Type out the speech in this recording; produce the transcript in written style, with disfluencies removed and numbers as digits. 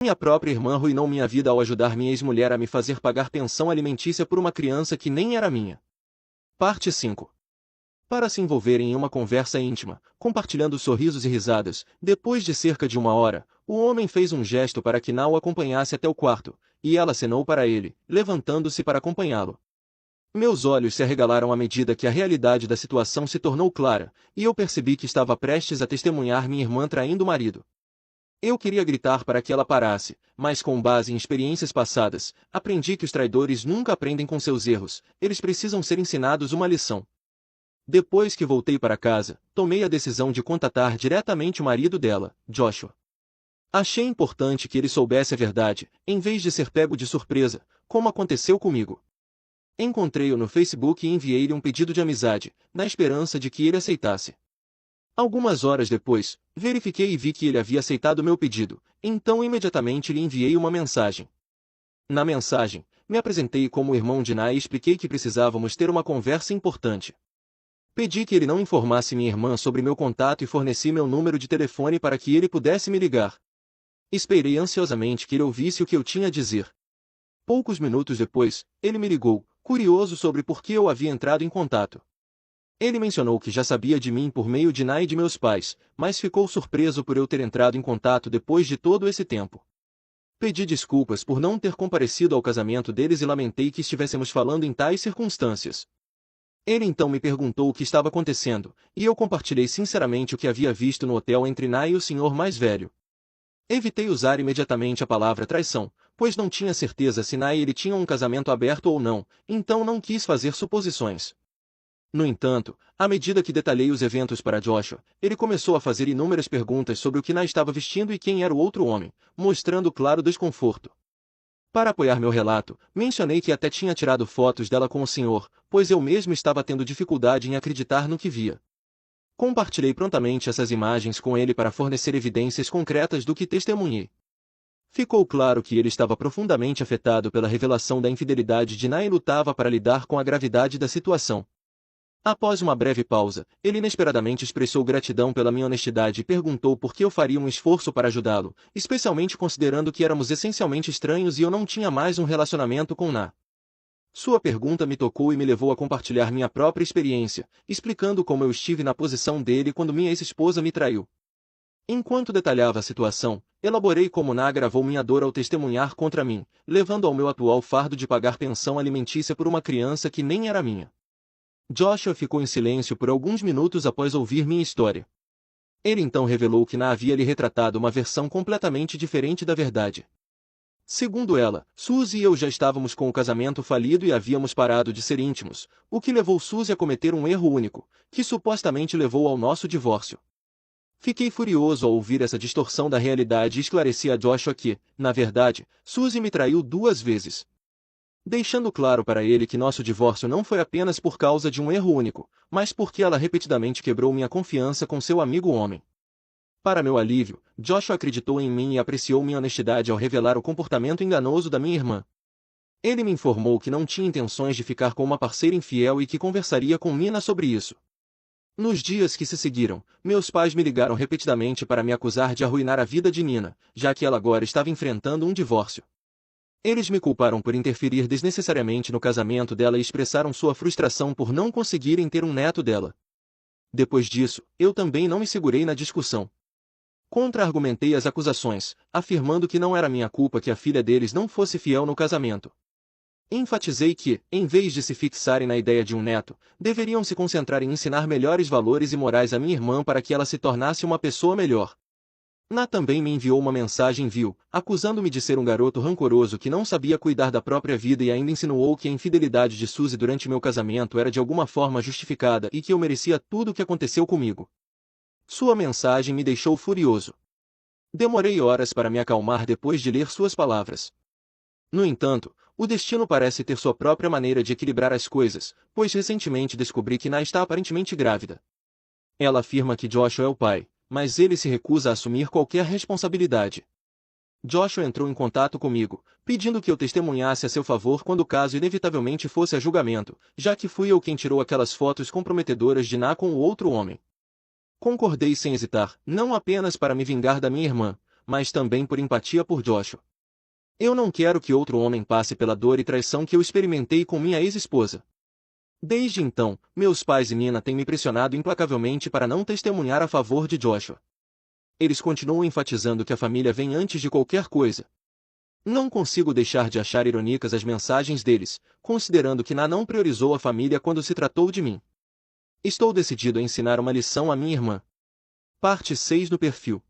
Minha própria irmã arruinou minha vida ao ajudar minha ex-mulher a me fazer pagar pensão alimentícia por uma criança que nem era minha. Parte 5. Para se envolverem em uma conversa íntima, compartilhando sorrisos e risadas, depois de cerca de 1 hora, o homem fez um gesto para que Na o acompanhasse até o quarto, e ela acenou para ele, levantando-se para acompanhá-lo. Meus olhos se arregalaram à medida que a realidade da situação se tornou clara, e eu percebi que estava prestes a testemunhar minha irmã traindo o marido. Eu queria gritar para que ela parasse, mas com base em experiências passadas, aprendi que os traidores nunca aprendem com seus erros, eles precisam ser ensinados uma lição. Depois que voltei para casa, tomei a decisão de contatar diretamente o marido dela, Joshua. Achei importante que ele soubesse a verdade, em vez de ser pego de surpresa, como aconteceu comigo. Encontrei-o no Facebook e enviei-lhe um pedido de amizade, na esperança de que ele aceitasse. Algumas horas depois, verifiquei e vi que ele havia aceitado meu pedido, então imediatamente lhe enviei uma mensagem. Na mensagem, me apresentei como o irmão de Na e expliquei que precisávamos ter uma conversa importante. Pedi que ele não informasse minha irmã sobre meu contato e forneci meu número de telefone para que ele pudesse me ligar. Esperei ansiosamente que ele ouvisse o que eu tinha a dizer. Poucos minutos depois, ele me ligou, curioso sobre por que eu havia entrado em contato. Ele mencionou que já sabia de mim por meio de Na e de meus pais, mas ficou surpreso por eu ter entrado em contato depois de todo esse tempo. Pedi desculpas por não ter comparecido ao casamento deles e lamentei que estivéssemos falando em tais circunstâncias. Ele então me perguntou o que estava acontecendo, e eu compartilhei sinceramente o que havia visto no hotel entre Na e o senhor mais velho. Evitei usar imediatamente a palavra traição, pois não tinha certeza se Na e ele tinham um casamento aberto ou não, então não quis fazer suposições. No entanto, à medida que detalhei os eventos para Joshua, ele começou a fazer inúmeras perguntas sobre o que Na estava vestindo e quem era o outro homem, mostrando claro desconforto. Para apoiar meu relato, mencionei que até tinha tirado fotos dela com o senhor, pois eu mesmo estava tendo dificuldade em acreditar no que via. Compartilhei prontamente essas imagens com ele para fornecer evidências concretas do que testemunhei. Ficou claro que ele estava profundamente afetado pela revelação da infidelidade de Na e lutava para lidar com a gravidade da situação. Após uma breve pausa, ele inesperadamente expressou gratidão pela minha honestidade e perguntou por que eu faria um esforço para ajudá-lo, especialmente considerando que éramos essencialmente estranhos e eu não tinha mais um relacionamento com Na. Sua pergunta me tocou e me levou a compartilhar minha própria experiência, explicando como eu estive na posição dele quando minha ex-esposa me traiu. Enquanto detalhava a situação, elaborei como Na agravou minha dor ao testemunhar contra mim, levando ao meu atual fardo de pagar pensão alimentícia por uma criança que nem era minha. Joshua ficou em silêncio por alguns minutos após ouvir minha história. Ele então revelou que Na havia lhe retratado uma versão completamente diferente da verdade. Segundo ela, Suzy e eu já estávamos com o casamento falido e havíamos parado de ser íntimos, o que levou Suzy a cometer um erro único, que supostamente levou ao nosso divórcio. Fiquei furioso ao ouvir essa distorção da realidade e esclareci a Joshua que, na verdade, Suzy me traiu 2 vezes. Deixando claro para ele que nosso divórcio não foi apenas por causa de um erro único, mas porque ela repetidamente quebrou minha confiança com seu amigo homem. Para meu alívio, Joshua acreditou em mim e apreciou minha honestidade ao revelar o comportamento enganoso da minha irmã. Ele me informou que não tinha intenções de ficar com uma parceira infiel e que conversaria com Nina sobre isso. Nos dias que se seguiram, meus pais me ligaram repetidamente para me acusar de arruinar a vida de Nina, já que ela agora estava enfrentando um divórcio. Eles me culparam por interferir desnecessariamente no casamento dela e expressaram sua frustração por não conseguirem ter um neto dela. Depois disso, eu também não me segurei na discussão. Contra-argumentei as acusações, afirmando que não era minha culpa que a filha deles não fosse fiel no casamento. Enfatizei que, em vez de se fixarem na ideia de um neto, deveriam se concentrar em ensinar melhores valores e morais à minha irmã para que ela se tornasse uma pessoa melhor. Na também me enviou uma mensagem vil, acusando-me de ser um garoto rancoroso que não sabia cuidar da própria vida e ainda insinuou que a infidelidade de Suzy durante meu casamento era de alguma forma justificada e que eu merecia tudo o que aconteceu comigo. Sua mensagem me deixou furioso. Demorei horas para me acalmar depois de ler suas palavras. No entanto, o destino parece ter sua própria maneira de equilibrar as coisas, pois recentemente descobri que Na está aparentemente grávida. Ela afirma que Joshua é o pai, mas ele se recusa a assumir qualquer responsabilidade. Joshua entrou em contato comigo, pedindo que eu testemunhasse a seu favor quando o caso inevitavelmente fosse a julgamento, já que fui eu quem tirou aquelas fotos comprometedoras de Na com o outro homem. Concordei sem hesitar, não apenas para me vingar da minha irmã, mas também por empatia por Joshua. Eu não quero que outro homem passe pela dor e traição que eu experimentei com minha ex-esposa. Desde então, meus pais e Nina têm me pressionado implacavelmente para não testemunhar a favor de Joshua. Eles continuam enfatizando que a família vem antes de qualquer coisa. Não consigo deixar de achar irônicas as mensagens deles, considerando que Na não priorizou a família quando se tratou de mim. Estou decidido a ensinar uma lição à minha irmã. Parte 6 do perfil.